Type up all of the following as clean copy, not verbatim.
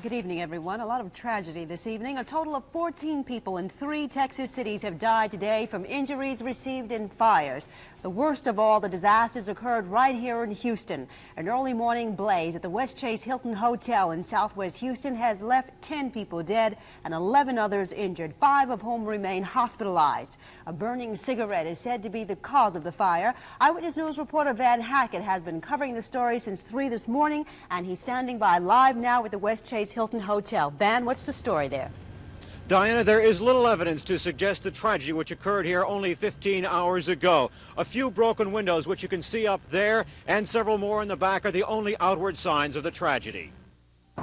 Good evening, everyone. A lot of tragedy this evening. A total of 14 people in 3 Texas cities have died today from injuries received in fires. The worst of all, the disasters occurred right here in Houston. An early morning blaze at the Westchase Hilton Hotel in southwest Houston has left 10 people dead and 11 others injured, 5 of whom remain hospitalized. A burning cigarette is said to be the cause of the fire. Eyewitness News reporter Van Hackett has been covering the story since 3 this morning, and he's standing by live now with the Westchase Hilton Hotel. Van, what's the story there? Diana, there is little evidence to suggest the tragedy which occurred here only 15 hours ago. A few broken windows, which you can see up there, and several more in the back, are the only outward signs of the tragedy. The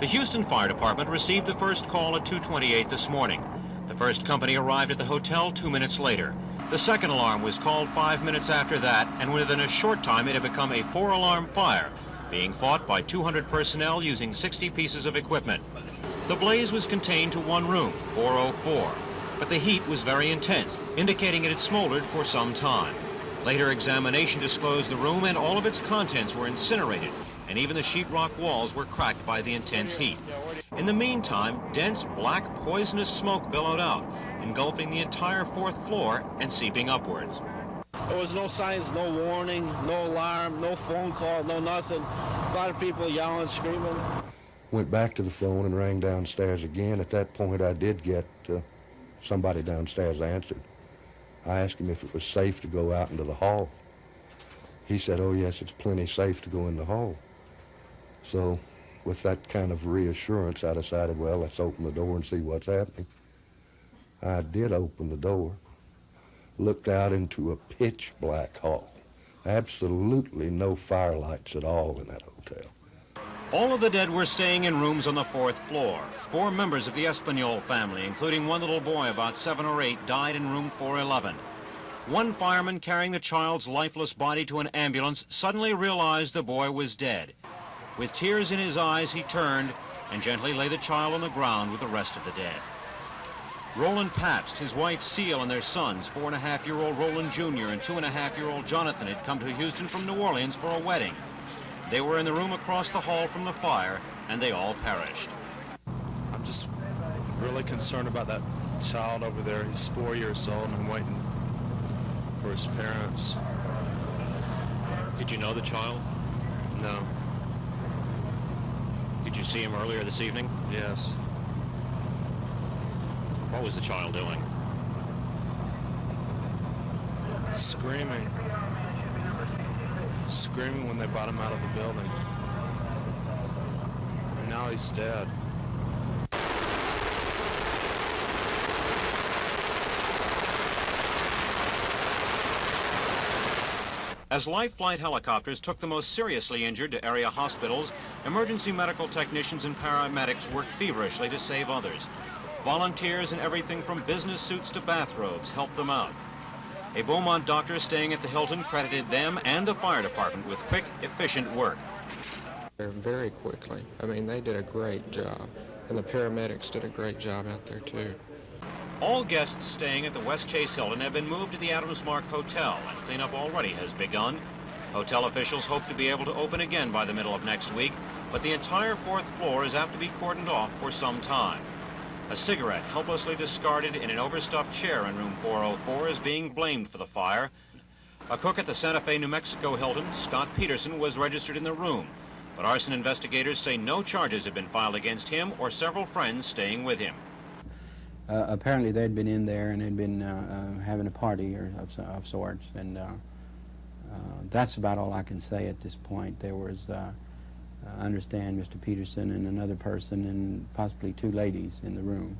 Houston Fire Department received the first call at 2:28 this morning. The first company arrived at the hotel 2 minutes later. The second alarm was called 5 minutes after that, and within a short time it had become a 4-alarm fire, being fought by 200 personnel using 60 pieces of equipment. The blaze was contained to one room, 404, but the heat was very intense, indicating it had smoldered for some time. Later examination disclosed the room and all of its contents were incinerated, and even the sheetrock walls were cracked by the intense heat. In the meantime, dense black poisonous smoke billowed out, engulfing the entire 4th floor and seeping upwards. There was no signs, no warning, no alarm, no phone call, no nothing. A lot of people yelling, screaming. Went back to the phone and rang downstairs again. At that point, I did get somebody downstairs answered. I asked him if it was safe to go out into the hall. He said, oh yes, it's plenty safe to go in the hall. So with that kind of reassurance, I decided, well, let's open the door and see what's happening. I did open the door, looked out into a pitch black hall. Absolutely no firelights at all in that hotel. All of the dead were staying in rooms on the 4th floor. 4 members of the Espanol family, including one little boy about 7 or 8, died in room 411. One fireman carrying the child's lifeless body to an ambulance suddenly realized the boy was dead. With tears in his eyes, he turned and gently laid the child on the ground with the rest of the dead. Roland Pabst, his wife Seal, and their sons, 4.5-year-old Roland Jr. and 2.5-year-old Jonathan, had come to Houston from New Orleans for a wedding. They were in the room across the hall from the fire, and they all perished. I'm just really concerned about that child over there. He's 4 years old and waiting for his parents. Did you know the child? No. Did you see him earlier this evening? Yes. What was the child doing? Screaming. Screaming when they brought him out of the building. And now he's dead. As life flight helicopters took the most seriously injured to area hospitals, emergency medical technicians and paramedics worked feverishly to save others. Volunteers in everything from business suits to bathrobes helped them out. A Beaumont doctor staying at the Hilton credited them and the fire department with quick, efficient work. Very quickly. I mean, they did a great job, and the paramedics did a great job out there, too. All guests staying at the Westchase Hilton have been moved to the Adams Mark Hotel, and cleanup already has begun. Hotel officials hope to be able to open again by the middle of next week, but the entire 4th floor is apt to be cordoned off for some time. A cigarette helplessly discarded in an overstuffed chair in room 404 is being blamed for the fire. A cook at the Santa Fe, New Mexico Hilton, Scott Peterson, was registered in the room, but arson investigators say no charges have been filed against him or several friends staying with him. Apparently they'd been in there and had been having a party of sorts, and that's about all I can say at this point. There was, I understand, Mr. Peterson and another person and possibly 2 ladies in the room.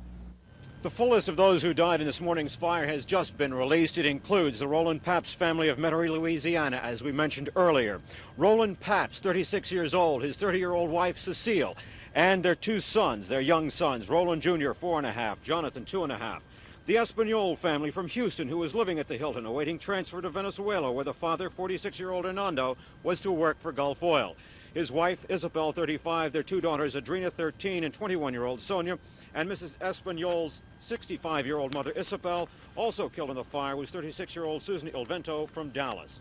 The full list of those who died in this morning's fire has just been released. It includes the Roland Pabst family of Metairie, Louisiana, as we mentioned earlier. Roland Pabst, 36 years old, his 30-year-old wife, Cecile, and their 2 sons, their young sons, Roland Jr., 4.5, Jonathan, 2.5. The Espanol family from Houston, who was living at the Hilton, awaiting transfer to Venezuela, where the father, 46-year-old Hernando, was to work for Gulf Oil. His wife, Isabel, 35, their 2 daughters, Adrina, 13, and 21-year-old Sonia, and Mrs. Espanol's 65-year-old mother, Isabel, also killed in the fire, was 36-year-old Susan Ilvento from Dallas.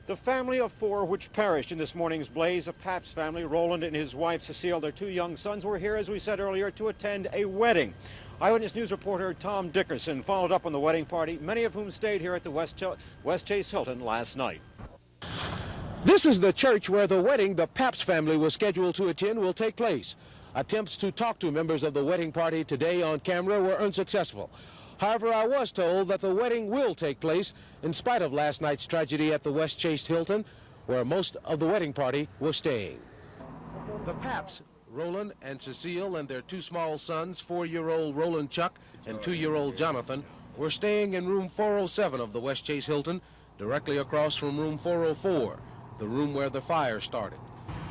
The family of four which perished in this morning's blaze, the Pabst family, Roland and his wife Cecile, their two young sons, were here, as we said earlier, to attend a wedding. Eyewitness News reporter Tom Dickerson followed up on the wedding party, many of whom stayed here at the Westchase Hilton last night. This is the church where the wedding the Pabst family was scheduled to attend will take place. Attempts to talk to members of the wedding party today on camera were unsuccessful. However, I was told that the wedding will take place in spite of last night's tragedy at the Westchase Hilton, where most of the wedding party was staying. The Pabsts, Roland and Cecile, and their two small sons, 4-year-old Roland Chuck and 2-year-old Jonathan, were staying in room 407 of the Westchase Hilton, directly across from room 404, the room where the fire started.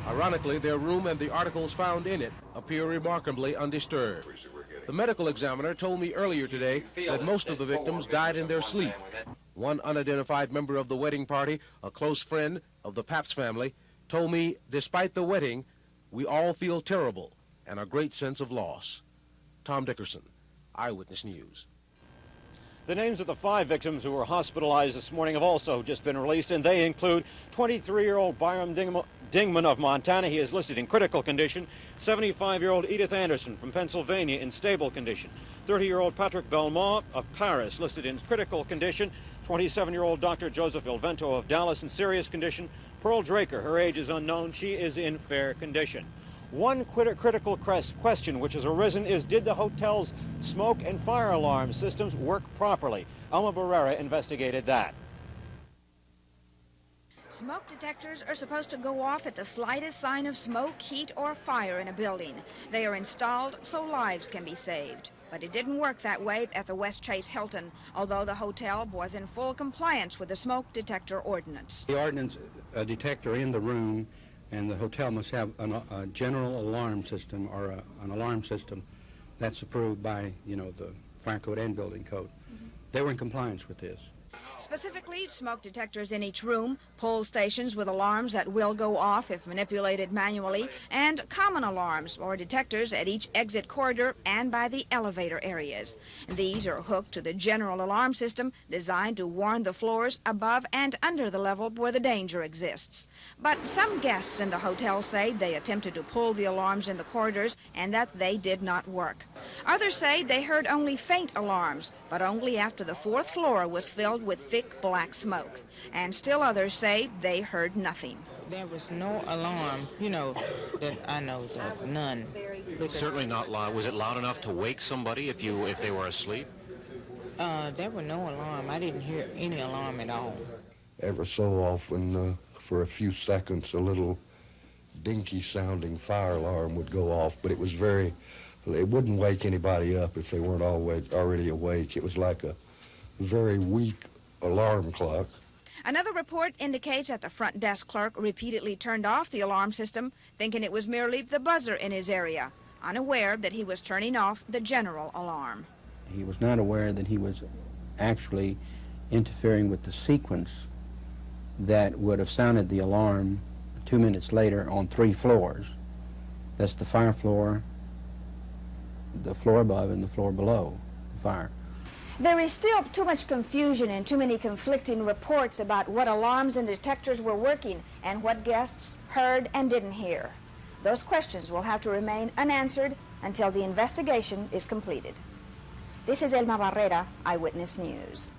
Ironically, their room and the articles found in it appear remarkably undisturbed. The medical examiner told me earlier today that most of the victims died in their sleep. One unidentified member of the wedding party, a close friend of the Pabst family, told me, despite the wedding, we all feel terrible and a great sense of loss. Tom Dickerson, Eyewitness News. The names of the 5 victims who were hospitalized this morning have also just been released, and they include 23-year-old Byram Dingman of Montana. He is listed in critical condition. 75-year-old Edith Anderson from Pennsylvania in stable condition. 30-year-old Patrick Belmont of Paris listed in critical condition. 27-year-old Dr. Joseph Ilvento of Dallas in serious condition. Pearl Draker, her age is unknown. She is in fair condition. One critical question which has arisen is, did the hotel's smoke and fire alarm systems work properly? Alma Barrera investigated that. Smoke detectors are supposed to go off at the slightest sign of smoke, heat, or fire in a building. They are installed so lives can be saved. But it didn't work that way at the Westchase Hilton, although the hotel was in full compliance with the smoke detector ordinance. The ordinance detector in the room, and the hotel must have a general alarm system, or an alarm system that's approved by, the fire code and building code. They were in compliance with this. Specifically, smoke detectors in each room, pull stations with alarms that will go off if manipulated manually, and common alarms or detectors at each exit corridor and by the elevator areas. These are hooked to the general alarm system designed to warn the floors above and under the level where the danger exists. But some guests in the hotel say they attempted to pull the alarms in the corridors and that they did not work. Others say they heard only faint alarms, but only after the 4th floor was filled with thick black smoke. And still others say they heard nothing. There was no alarm, that I know of, none. Certainly not loud. Was it loud enough to wake somebody if they were asleep? There were no alarm. I didn't hear any alarm at all. Ever so often, for a few seconds, a little dinky sounding fire alarm would go off, but it wouldn't wake anybody up if they weren't already awake. It was like a very weak alarm clock. Another report indicates that the front desk clerk repeatedly turned off the alarm system, thinking it was merely the buzzer in his area, unaware that he was turning off the general alarm. He was not aware that he was actually interfering with the sequence that would have sounded the alarm 2 minutes later on 3 floors. That's the fire floor, the floor above, and the floor below the fire. There is still too much confusion and too many conflicting reports about what alarms and detectors were working and what guests heard and didn't hear. Those questions will have to remain unanswered until the investigation is completed. This is Alma Barrera, Eyewitness News.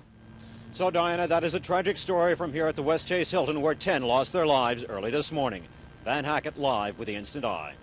So, Diana, that is a tragic story from here at the Westchase Hilton, where 10 lost their lives early this morning. Van Hackett live with the Instant Eye.